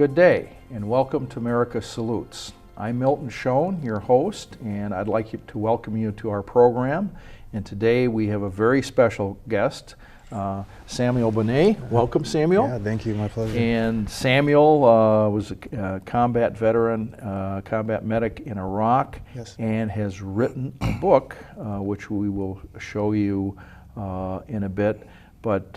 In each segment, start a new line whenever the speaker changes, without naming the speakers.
Good day, and welcome to America Salutes. I'm Milton Schoen, your host, and I'd like to welcome you to our program. And today we have a very special guest, Samuel Boney. Welcome, Samuel.
Yeah, thank you, my pleasure.
And Samuel was a combat veteran, combat medic in Iraq,
Yes.
and has written a book, which we will show you in a bit. But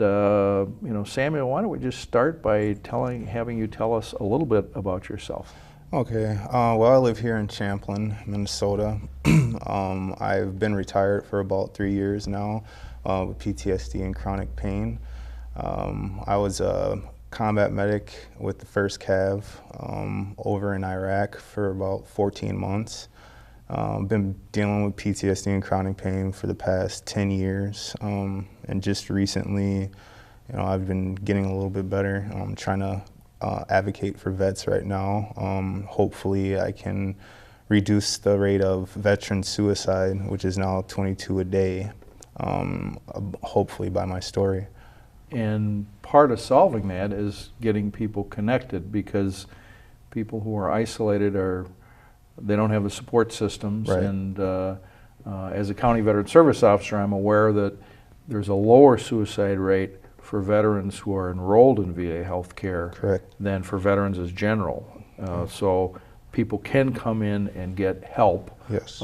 Samuel, why don't we just start by having you tell us a little bit about yourself?
Okay. Well, I live here in Champlin, Minnesota. I've been retired for about 3 years now with PTSD and chronic pain. I was a combat medic with the 1st Cav over in Iraq for about 14 months. Been dealing with PTSD and chronic pain for the past 10 years. And just recently, I've been getting a little bit better. I'm trying to advocate for vets right now. Hopefully I can reduce the rate of veteran suicide, which is now 22 a day, hopefully by my story.
And part of solving that is getting people connected, because people who are isolated they don't have the support systems.
Right.
And as a county veteran service officer, I'm aware that there's a lower suicide rate for veterans who are enrolled in VA healthcare
Correct.
than for veterans as general. So people can come in and get help.
Yes.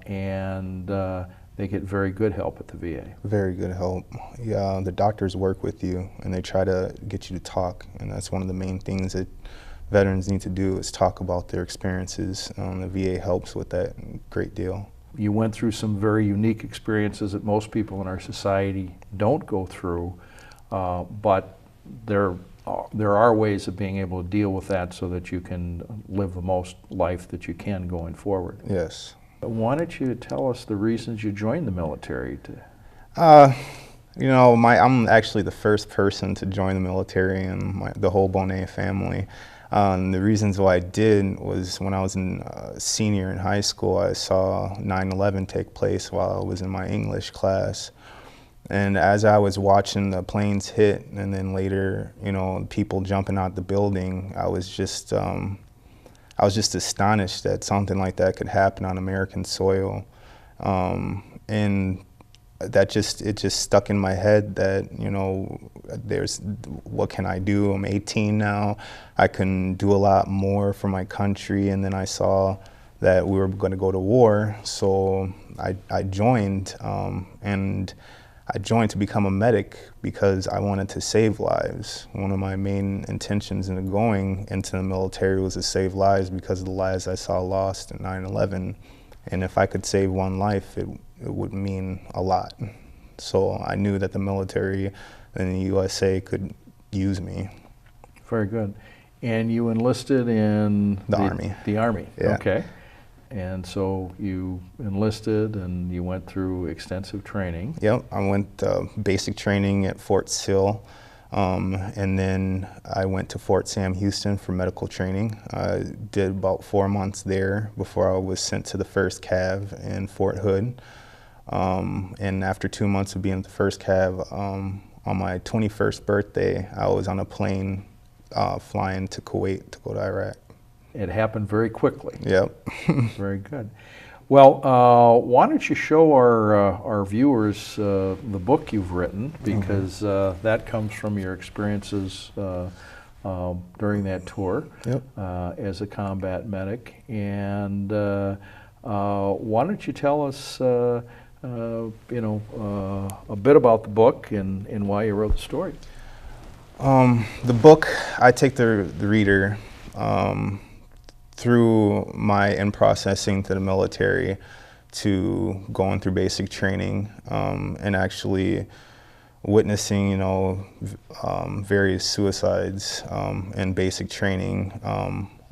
And they get very good help at the VA.
Very good help. Yeah, the doctors work with you and they try to get you to talk, and that's one of the main things that veterans need to do, is talk about their experiences. The VA helps with that a great deal.
You went through some very unique experiences that most people in our society don't go through, but there are ways of being able to deal with that so that you can live the most life that you can going forward.
Yes.
Why don't you tell us the reasons you joined the military?
I'm actually the first person to join the military in the whole Boney family. The reasons why I did was when I was a senior in high school, I saw 9/11 take place while I was in my English class. And as I was watching the planes hit, and then later, people jumping out the building, I was just astonished that something like that could happen on American soil. And it just stuck in my head that, what can I do? I'm 18 now. I can do a lot more for my country. And then I saw that we were going to go to war. So I joined, and I joined to become a medic because I wanted to save lives. One of my main intentions in going into the military was to save lives because of the lives I saw lost in 9/11. And if I could save one life, it would mean a lot. So I knew that the military and the USA could use me.
Very good. And you enlisted in
The Army.
The Army,
Yeah.
Okay. And so you enlisted and you went through extensive training.
Yep, I went basic training at Fort Sill, and then I went to Fort Sam Houston for medical training. I did about 4 months there before I was sent to the 1st Cav in Fort Hood. And after 2 months of being at the 1st Cav, on my 21st birthday, I was on a plane flying to Kuwait to go to Iraq.
It happened very quickly.
Yep.
Very good. Well, why don't you show our viewers the book you've written, because that comes from your experiences during that tour.
Yep.
As a combat medic. And why don't you tell us a bit about the book and why you wrote the story?
The book, I take the reader through my in-processing to the military, to going through basic training, and actually witnessing, various suicides in basic training,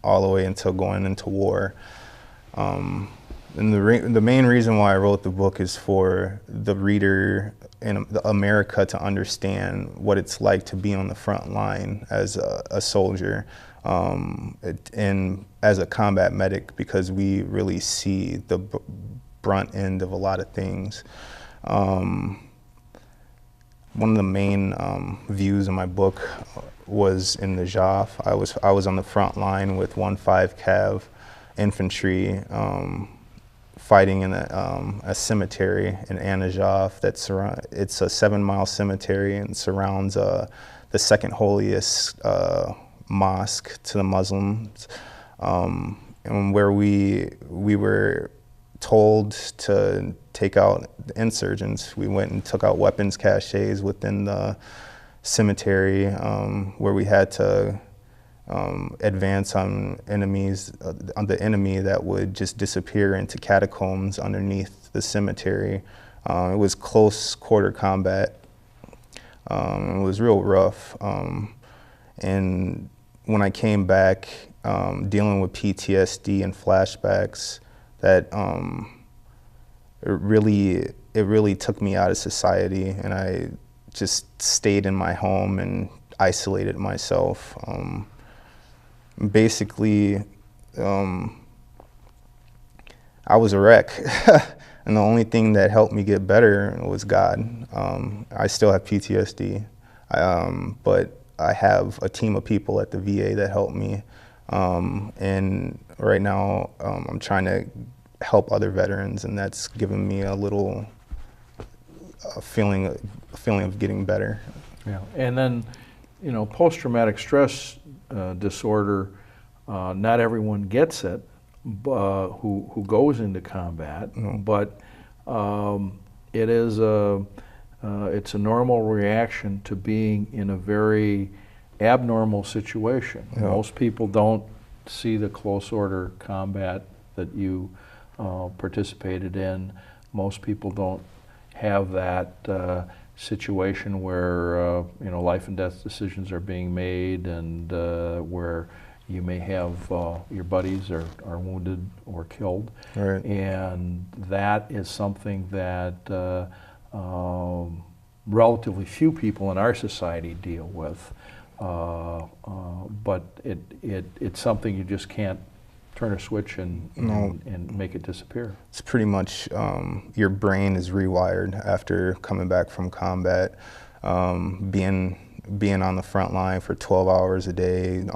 all the way until going into war. And the main reason why I wrote the book is for the reader in America to understand what it's like to be on the front line as a soldier, and as a combat medic, because we really see the brunt end of a lot of things. One of the main views in my book was in the JOF. I was on the front line with 1-5 Cav infantry, fighting in a cemetery in Anajaf. It's a 7-mile cemetery and surrounds the second holiest mosque to the Muslims, and where we were told to take out the insurgents. We went and took out weapons caches within the cemetery, where we had to advance on on the enemy that would just disappear into catacombs underneath the cemetery. It was close quarter combat. It was real rough. And when I came back, dealing with PTSD and flashbacks, that it really took me out of society, and I just stayed in my home and isolated myself. Basically, I was a wreck, and the only thing that helped me get better was God. I still have PTSD, but I have a team of people at the VA that help me, and right now I'm trying to help other veterans, and that's given me a little feeling of getting better.
Yeah, and then, you know, post-traumatic stress disorder, not everyone gets it, who goes into combat, but it is it's a normal reaction to being in a very abnormal situation. Yeah. Most people don't see the close order combat that you participated in. Most people don't have that situation where you know, life and death decisions are being made, and where you may have your buddies are wounded or killed.
Right.
And that is something that relatively few people in our society deal with. But it's something you just can't turn a switch and make it disappear.
It's pretty much your brain is rewired after coming back from combat, being on the front line for 12 hours a day,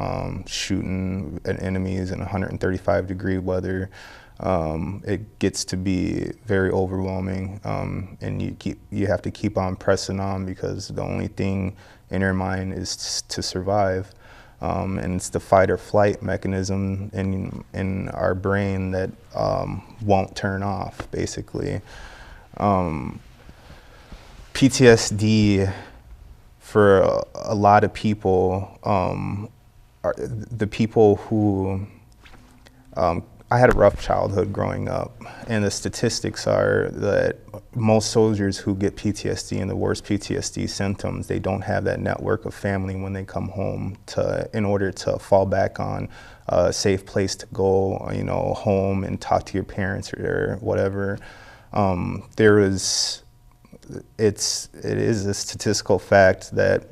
shooting at enemies in 135-degree weather. It gets to be very overwhelming, and you have to keep on pressing on, because the only thing in your mind is to survive. And it's the fight or flight mechanism in our brain that won't turn off, basically. PTSD, for a lot of people, are the people who, I had a rough childhood growing up, and the statistics are that most soldiers who get PTSD and the worst PTSD symptoms, they don't have that network of family when they come home in order to fall back on a safe place to go, you know, home and talk to your parents or whatever. It is a statistical fact that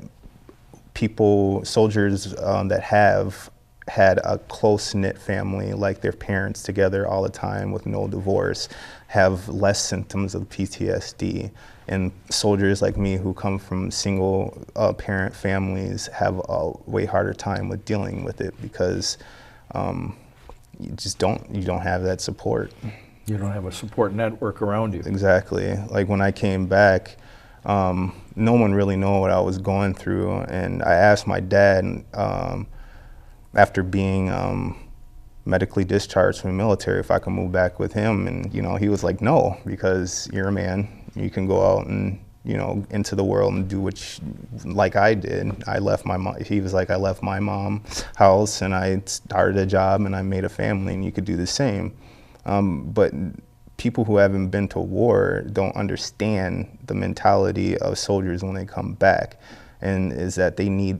soldiers that have had a close-knit family, like their parents together all the time with no divorce, have less symptoms of PTSD. And soldiers like me who come from single parent families have a way harder time with dealing with it, because you don't have that support.
You don't have a support network around you.
Exactly. Like when I came back, no one really knew what I was going through, and I asked my dad, after being medically discharged from the military, if I could move back with him, and you know, he was like, no, because you're a man, you can go out and, you know, into the world and do like I did. I left my mom. He was like, I left my mom's house and I started a job and I made a family, and you could do the same. But people who haven't been to war don't understand the mentality of soldiers when they come back, and is that they need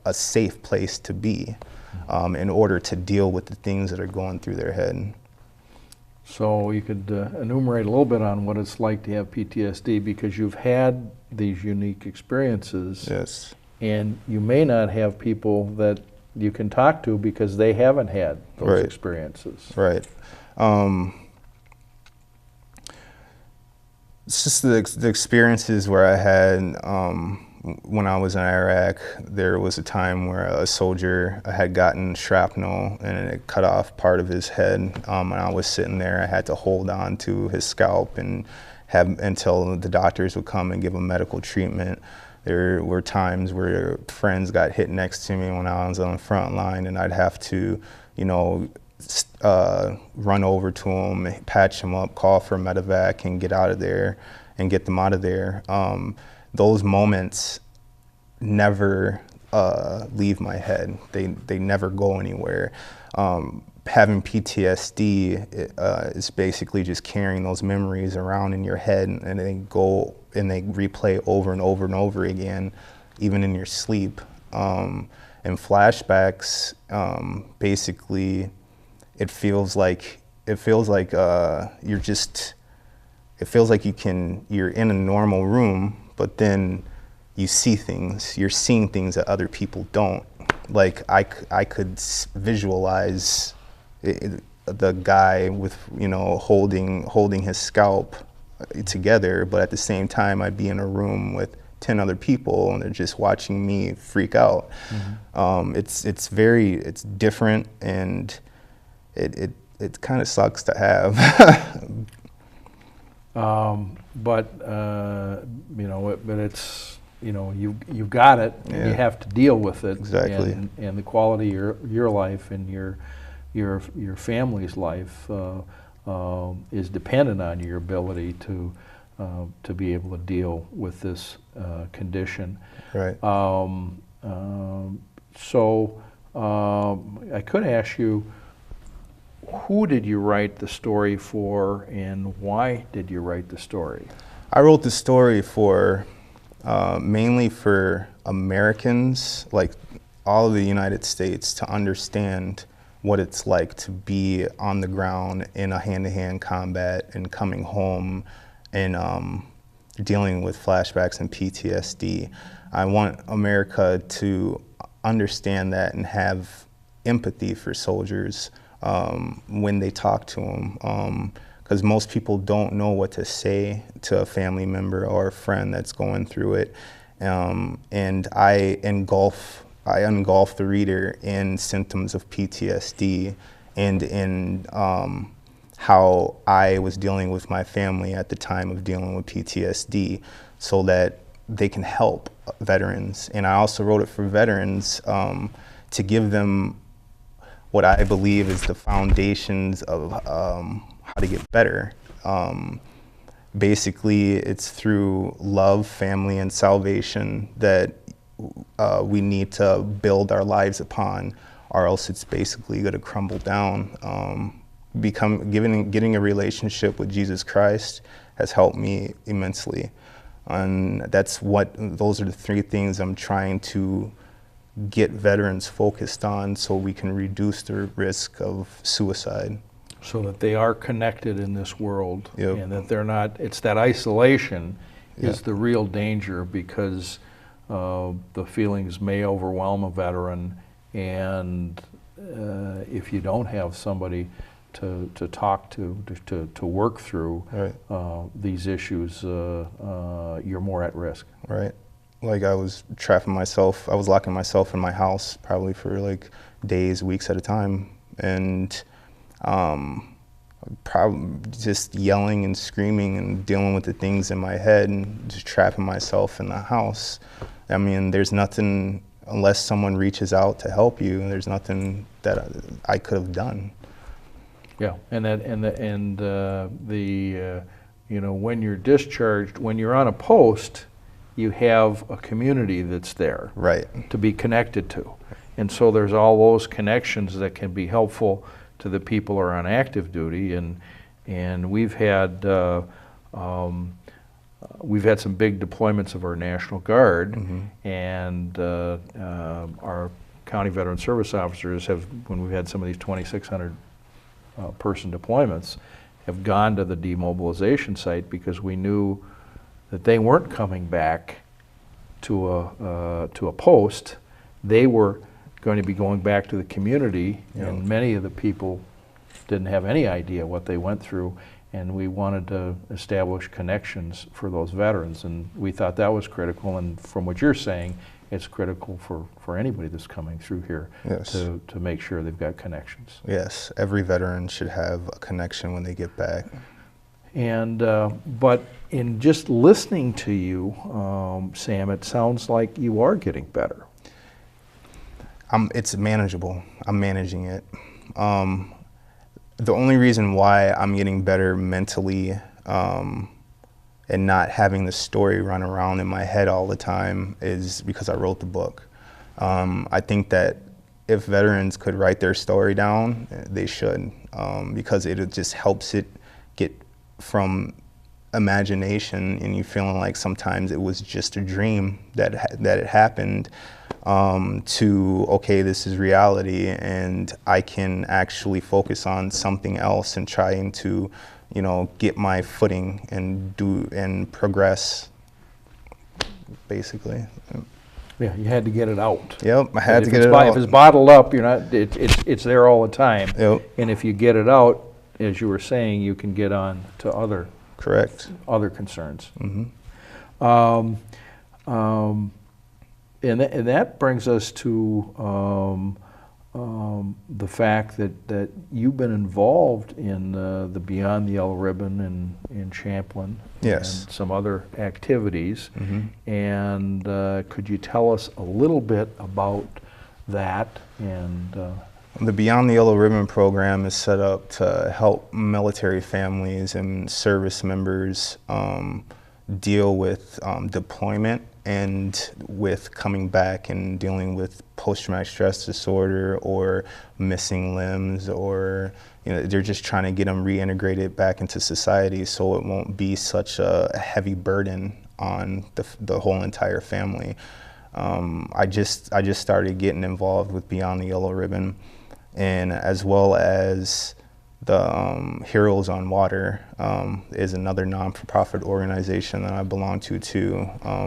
a safe place to be in order to deal with the things that are going through their head.
So you could enumerate a little bit on what it's like to have PTSD, because you've had these unique experiences.
Yes.
And you may not have people that you can talk to because they haven't had those experiences.
Right. It's just the experiences where I had when I was in Iraq. There was a time where a soldier had gotten shrapnel and it cut off part of his head, and I was sitting there. I had to hold on to his scalp and have until the doctors would come and give him medical treatment. There were times where friends got hit next to me when I was on the front line, and I'd have to, you know, run over to them, patch them up, call for medevac, and get out of there, and get them out of there. Those moments never leave my head. They never go anywhere. Having PTSD is basically just carrying those memories around in your head, and they go and they replay over and over and over again, even in your sleep. And flashbacks, basically, it feels like you're just. It feels like you're in a normal room, but then you see things. You're seeing things that other people don't. Like I could visualize the guy with, you know, holding his scalp together, but at the same time I'd be in a room with 10 other people and they're just watching me freak out. Mm-hmm. It's different, and it kind of sucks to have.
But you know, but it's, you know, you've got it, and you have to deal with it.
Exactly.
And the quality of your life and your family's life is dependent on your ability to be able to deal with this condition.
Right.
So I could ask you, who did you write the story for, and why did you write the story?
I wrote the story for mainly for Americans, like all of the United States, to understand what it's like to be on the ground in a hand-to-hand combat and coming home and dealing with flashbacks and PTSD. I want America to understand that and have empathy for soldiers when they talk to them, because most people don't know what to say to a family member or a friend that's going through it. And I engulf the reader in symptoms of PTSD and in how I was dealing with my family at the time of dealing with PTSD, so that they can help veterans. And I also wrote it for veterans to give them what I believe is the foundations of how to get better. Basically, it's through love, family, and salvation that we need to build our lives upon, or else it's basically going to crumble down. Getting a relationship with Jesus Christ has helped me immensely, and those are the three things I'm trying to get veterans focused on, so we can reduce their risk of suicide.
So that they are connected in this world,
Yep.
and that they're not, it's that isolation is the real danger, because the feelings may overwhelm a veteran, and if you don't have somebody to talk to work through these issues, you're more at risk.
Right. Like I was locking myself in my house probably for like days, weeks at a time, and probably just yelling and screaming and dealing with the things in my head and just trapping myself in the house. I mean, there's nothing, unless someone reaches out to help you, there's nothing that I could have done.
Yeah, and you know, when you're discharged, when you're on a post, you have a community that's there,
right,
to be connected to, and so there's all those connections that can be helpful to the people who are on active duty, and we've had some big deployments of our National Guard, mm-hmm. and our County Veterans Service officers have, when we've had some of these 2,600 person deployments, have gone to the demobilization site, because we knew that they weren't coming back to a post. They were going to be going back to the community, and many of the people didn't have any idea what they went through, and we wanted to establish connections for those veterans, and we thought that was critical. And from what you're saying, it's critical for anybody that's coming through here.
Yes.
to make sure they've got connections.
Yes, every veteran should have a connection when they get back.
And but in just listening to you, Sam, it sounds like you are getting better.
It's manageable. I'm managing it. The only reason why I'm getting better mentally and not having the story run around in my head all the time is because I wrote the book. I think that if veterans could write their story down, they should, because it just helps it get from imagination and you feeling like sometimes it was just a dream that it happened, to, okay, this is reality and I can actually focus on something else and trying to, you know, get my footing and progress, basically.
Yeah, you had to get it out.
Yep, I had to get
it
it out.
If it's bottled up, you're not. It's there all the time.
Yep.
And if you get it out, as you were saying, you can get on to other concerns.
Mm-hmm.
And that brings us to the fact that you've been involved in the Beyond the Yellow Ribbon in Champlin.
Yes.
And some other activities.
Mm-hmm.
And could you tell us a little bit about that? And
the Beyond the Yellow Ribbon program is set up to help military families and service members deal with deployment and with coming back and dealing with post-traumatic stress disorder or missing limbs, or, you know, they're just trying to get them reintegrated back into society so it won't be such a heavy burden on the whole entire family. I just started getting involved with Beyond the Yellow Ribbon, and as well as the Heroes on Water is another non-for-profit organization that I belong to too,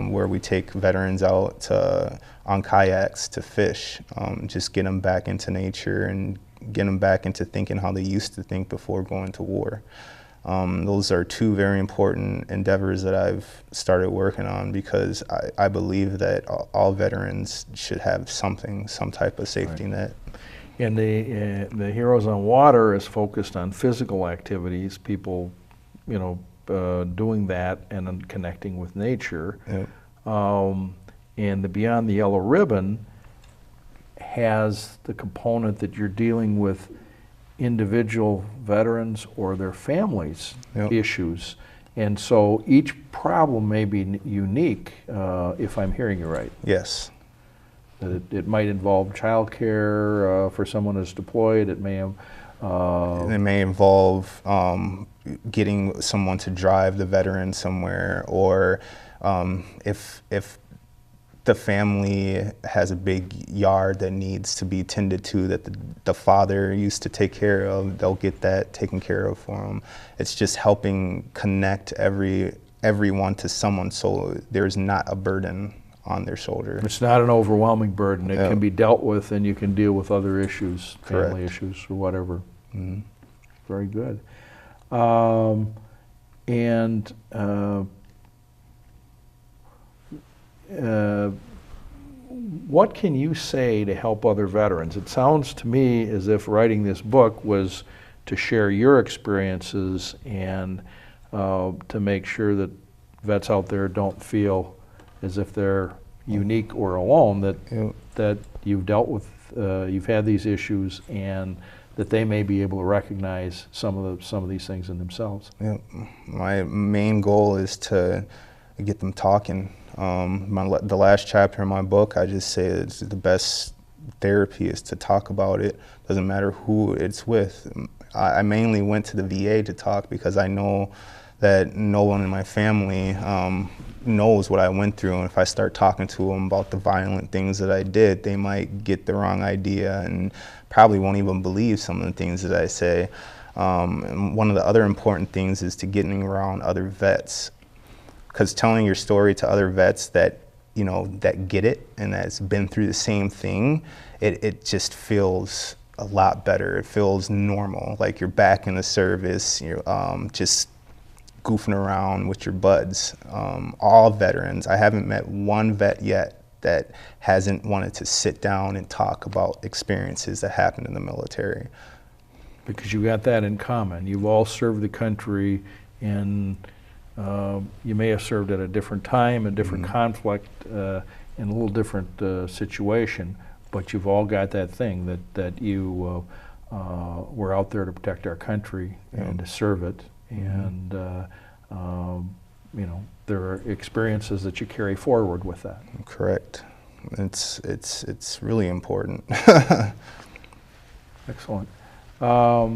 where we take veterans out on kayaks to fish, just get them back into nature and get them back into thinking how they used to think before going to war. Those are two very important endeavors that I've started working on, because I believe that all veterans should have some type of safety net.
And the Heroes on Water is focused on physical activities, people, you know, doing that and then connecting with nature.
Yep.
And the Beyond the Yellow Ribbon has the component that you're dealing with individual veterans or their families'
Yep.
issues. And so each problem may be unique, if I'm hearing you right.
Yes.
It might involve child care for someone who's deployed. It may
involve getting someone to drive the veteran somewhere, or if the family has a big yard that needs to be tended to that the father used to take care of, they'll get that taken care of for them. It's just helping connect everyone to someone so there's not a burden on their shoulder.
It's not an overwhelming burden. It
Yep.
can be dealt with, and you can deal with other issues,
Correct.
family issues or whatever.
Mm-hmm.
Very good. What can you say to help other veterans? It sounds to me as if writing this book was to share your experiences and to make sure that vets out there don't feel as if they're unique or alone, that you've dealt with, you've had these issues, and that they may be able to recognize some of these things in themselves.
Yeah. My main goal is to get them talking. The last chapter in my book, I just say it's the best therapy is to talk about it. Doesn't matter who it's with. I mainly went to the VA to talk because I know that no one in my family knows what I went through, and if I start talking to them about the violent things that I did, they might get the wrong idea and probably won't even believe some of the things that I say. And one of the other important things is to getting around other vets, because telling your story to other vets that, you know, that get it and that's been through the same thing, it just feels a lot better. It feels normal, like you're back in the service, you're just goofing around with your buds. All veterans, I haven't met one vet yet that hasn't wanted to sit down and talk about experiences that happened in the military.
Because you got that in common. You've all served the country, and you may have served at a different time, a different conflict, in a little different situation, but you've all got that thing that you were out there to protect our country and to serve it, and you know, there are experiences that you carry forward with that.
Correct. It's really important.
Excellent. Are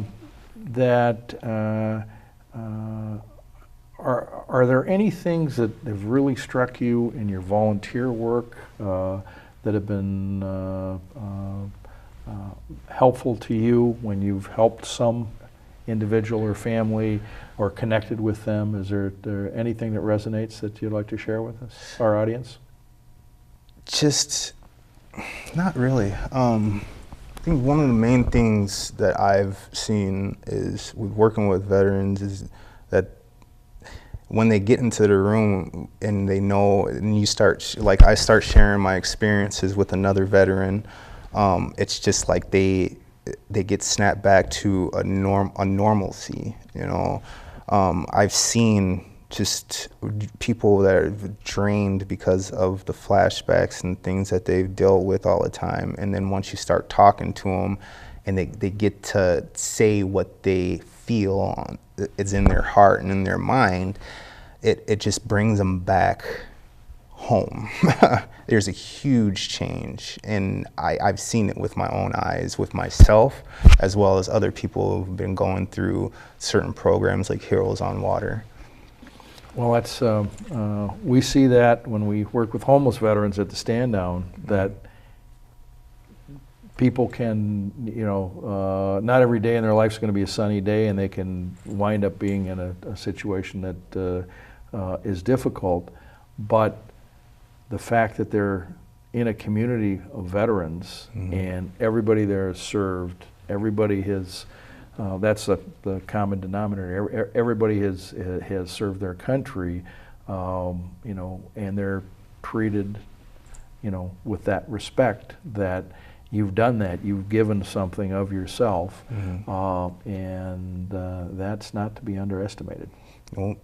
there any things that have really struck you in your volunteer work that have been helpful to you when you've helped some individual or family or connected with them? Is there anything that resonates that you'd like to share with us, our audience?
Just not really. I think one of the main things that I've seen is with working with veterans is that when they get into the room and they know, and you start, like I start sharing my experiences with another veteran, it's just like they get snapped back to a normalcy, you know. I've seen just people that are drained because of the flashbacks and things that they've dealt with all the time, and then once you start talking to them and they get to say what they feel is in their heart and in their mind, it just brings them back home. There's a huge change, and I've seen it with my own eyes, with myself, as well as other people who've been going through certain programs like Heroes on Water.
Well, that's we see that when we work with homeless veterans at the stand down, that people can, you know, not every day in their life is going to be a sunny day, and they can wind up being in a situation that is difficult. But the fact that they're in a community of veterans and everybody there is served, everybody has, that's the common denominator. Everybody has served their country, you know, and they're treated, you know, with that respect that you've done that, you've given something of yourself, and that's not to be underestimated.
Well,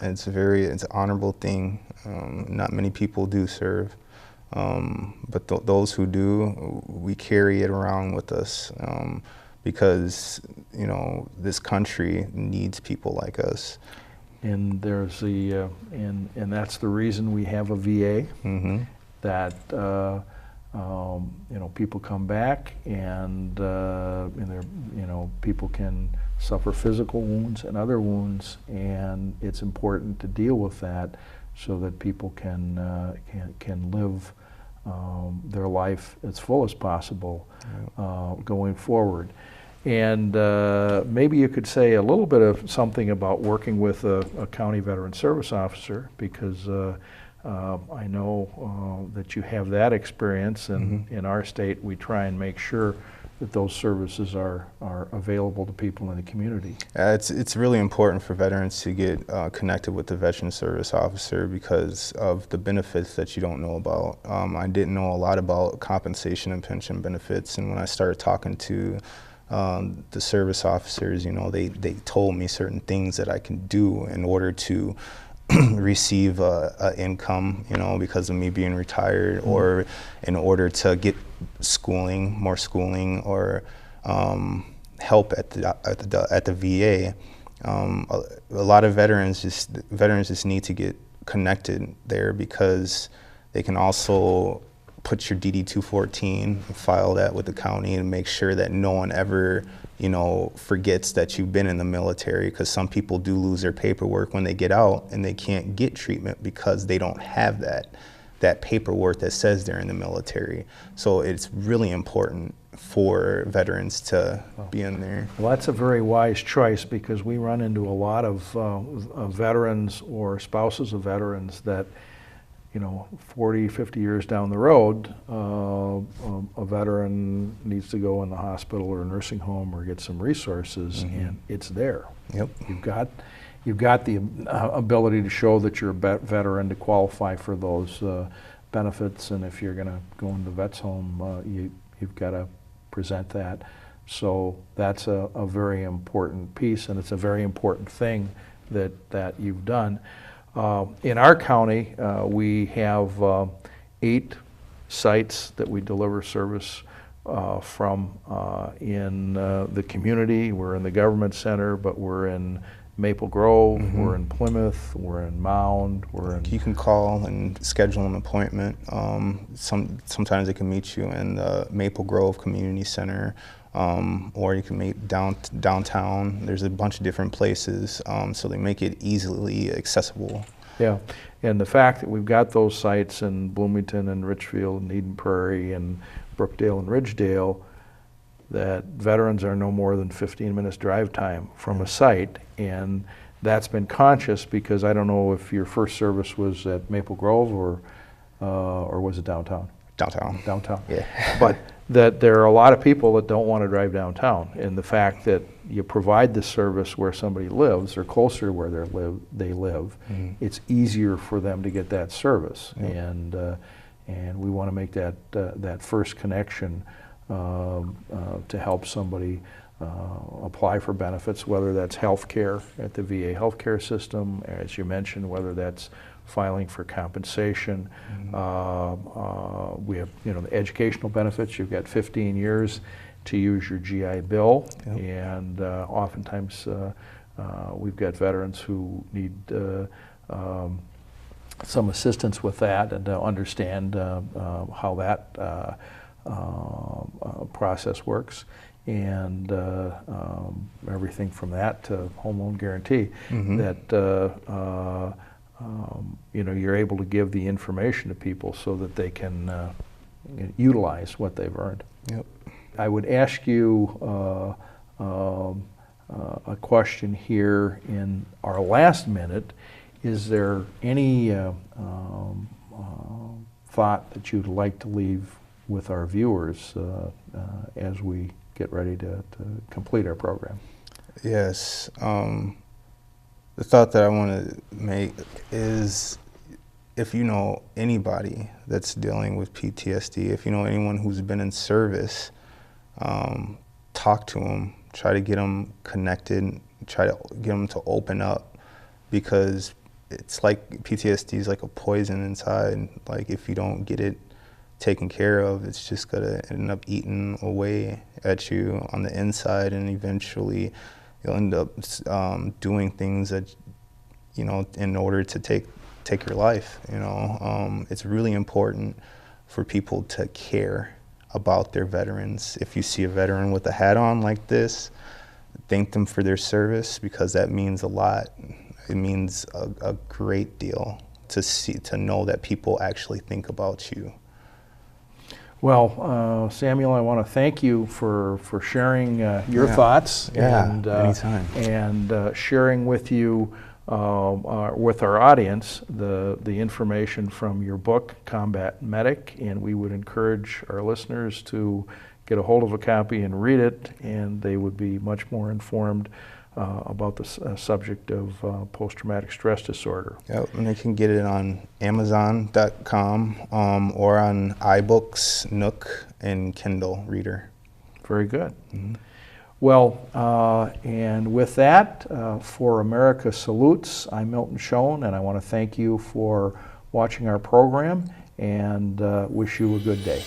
it's an honorable thing. Not many people do serve, but those who do, we carry it around with us because, you know, this country needs people like us.
And there's the and that's the reason we have a VA, that you know, people come back and they're, you know, people can suffer physical wounds and other wounds, and it's important to deal with that so that people can live their life as full as possible going forward. And maybe you could say a little bit of something about working with a county veteran service officer, because I know that you have that experience, and in our state we try and make sure that those services are available to people in the community.
It's really important for veterans to get connected with the veteran service officer because of the benefits that you don't know about. I didn't know a lot about compensation and pension benefits, and when I started talking to the service officers, you know, they told me certain things that I can do in order to receive a income, you know, because of me being retired, or in order to get more schooling, or help at the VA. A lot of veterans just need to get connected there, because they can also put your DD-214 and file that with the county and make sure that no one ever, you know, forgets that you've been in the military, because some people do lose their paperwork when they get out and they can't get treatment because they don't have that paperwork that says they're in the military. So it's really important for veterans to be in there.
Well, that's a very wise choice, because we run into a lot of veterans or spouses of veterans that, 40, 50 years down the road, a veteran needs to go in the hospital or nursing home or get some resources, and it's there.
Yep.
You've got the ability to show that you're a veteran to qualify for those benefits, and if you're going to go into the vet's home, you've got to present that. So that's a very important piece, and it's a very important thing that you've done. In our county, we have 8 sites that we deliver service from in the community. We're in the government center, but we're in Maple Grove, we're in Plymouth, we're in Mound, we're in...
You can call and schedule an appointment. Sometimes they can meet you in the Maple Grove Community Center, or you can meet downtown. There's a bunch of different places, so they make it easily accessible.
Yeah, and the fact that we've got those sites in Bloomington and Richfield and Eden Prairie and Brookdale and Ridgedale, that veterans are no more than 15 minutes drive time from a site, and that's been conscious because I don't know if your first service was at Maple Grove or was it downtown? Downtown.
Yeah.
But that there are a lot of people that don't want to drive downtown, and the fact that you provide the service where somebody lives or closer to where they live, it's easier for them to get that service, and we want to make that first connection to help somebody apply for benefits, whether that's health care at the VA healthcare system, as you mentioned, whether that's filing for compensation. We have, the educational benefits. You've got 15 years to use your GI Bill, and oftentimes we've got veterans who need some assistance with that and to understand how that process works, and everything from that to home loan guarantee, that you're able to give the information to people so that they can utilize what they've earned.
Yep.
I would ask you a question here in our last minute. Is there any thought that you'd like to leave with our viewers as we get ready to complete our program?
Yes. The thought that I want to make is, if you know anybody that's dealing with PTSD, if you know anyone who's been in service, talk to them, try to get them connected, try to get them to open up, because it's like PTSD is like a poison inside. Like, if you don't get it taken care of, it's just gonna end up eating away at you on the inside, and eventually you'll end up doing things that, in order to take your life. It's really important for people to care about their veterans. If you see a veteran with a hat on like this, thank them for their service, because that means a lot. It means a great deal to know that people actually think about you.
Well, Samuel, I want to thank you for sharing your thoughts, and
anytime.
And sharing with you, with our audience, the information from your book, Combat Medic, and we would encourage our listeners to get a hold of a copy and read it, and they would be much more informed about the subject of post-traumatic stress disorder.
Yep, and they can get it on Amazon.com or on iBooks, Nook, and Kindle Reader.
Very good. Well, and with that, for America Salutes, I'm Milton Schoen, and I want to thank you for watching our program and wish you a good day.